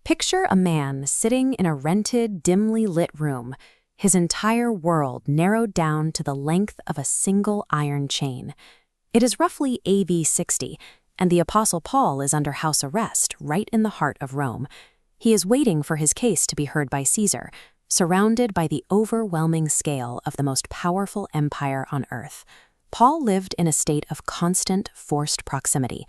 Picture a man sitting in a rented, dimly lit room, his entire world narrowed down to the length of a single iron chain. It is roughly AD 60, and the Apostle Paul is under house arrest right in the heart of Rome. He is waiting for his case to be heard by Caesar, surrounded by the overwhelming scale of the most powerful empire on earth. Paul lived in a state of constant, forced proximity.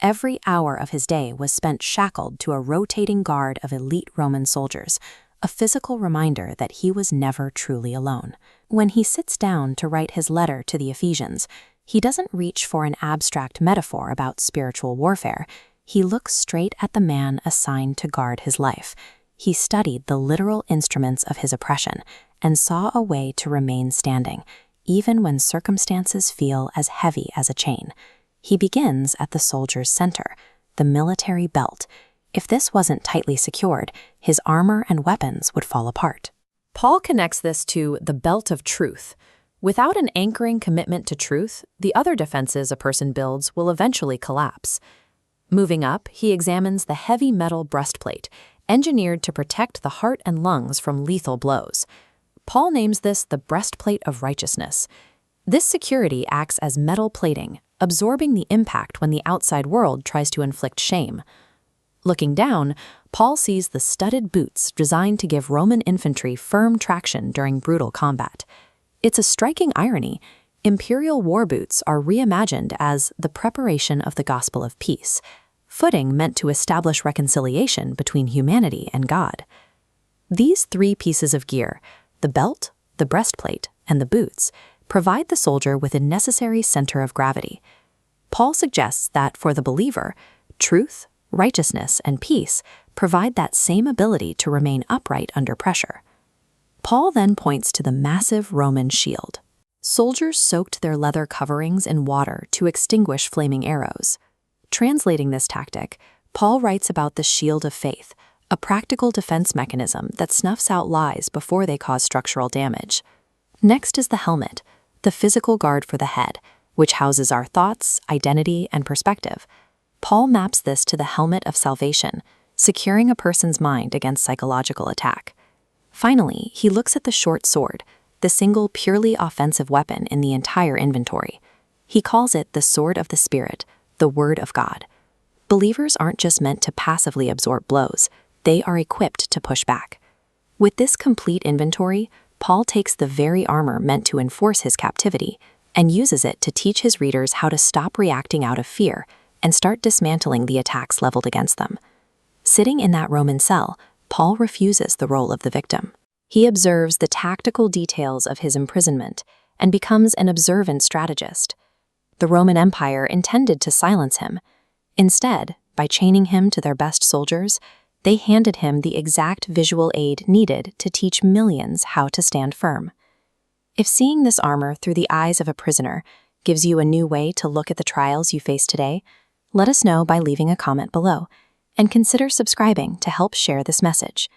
Every hour of his day was spent shackled to a rotating guard of elite Roman soldiers, a physical reminder that he was never truly alone. When he sits down to write his letter to the Ephesians, he doesn't reach for an abstract metaphor about spiritual warfare. He looks straight at the man assigned to guard his life. He studied the literal instruments of his oppression and saw a way to remain standing, even when circumstances feel as heavy as a chain. He begins at the soldier's center, the military belt. If this wasn't tightly secured, his armor and weapons would fall apart. Paul connects this to the belt of truth. Without an anchoring commitment to truth, the other defenses a person builds will eventually collapse. Moving up, he examines the heavy metal breastplate, engineered to protect the heart and lungs from lethal blows. Paul names this the breastplate of righteousness. This security acts as metal plating, absorbing the impact when the outside world tries to inflict shame. Looking down, Paul sees the studded boots designed to give Roman infantry firm traction during brutal combat. It's a striking irony. Imperial war boots are reimagined as the preparation of the gospel of peace, footing meant to establish reconciliation between humanity and God. These three pieces of gear, the belt, the breastplate, and the boots, provide the soldier with a necessary center of gravity. Paul suggests that for the believer, truth, righteousness, and peace provide that same ability to remain upright under pressure. Paul then points to the massive Roman shield. Soldiers soaked their leather coverings in water to extinguish flaming arrows. Translating this tactic, Paul writes about the shield of faith, a practical defense mechanism that snuffs out lies before they cause structural damage. Next is the helmet, the physical guard for the head, which houses our thoughts, identity, and perspective. Paul maps this to the helmet of salvation, securing a person's mind against psychological attack. Finally, he looks at the short sword, the single purely offensive weapon in the entire inventory. He calls it the sword of the Spirit, the Word of God. Believers aren't just meant to passively absorb blows, they are equipped to push back. With this complete inventory, Paul takes the very armor meant to enforce his captivity and uses it to teach his readers how to stop reacting out of fear and start dismantling the attacks leveled against them. Sitting in that Roman cell, Paul refuses the role of the victim. He observes the tactical details of his imprisonment and becomes an observant strategist. The Roman Empire intended to silence him. Instead, by chaining him to their best soldiers, they handed him the exact visual aid needed to teach millions how to stand firm. If seeing this armor through the eyes of a prisoner gives you a new way to look at the trials you face today, let us know by leaving a comment below, and consider subscribing to help share this message.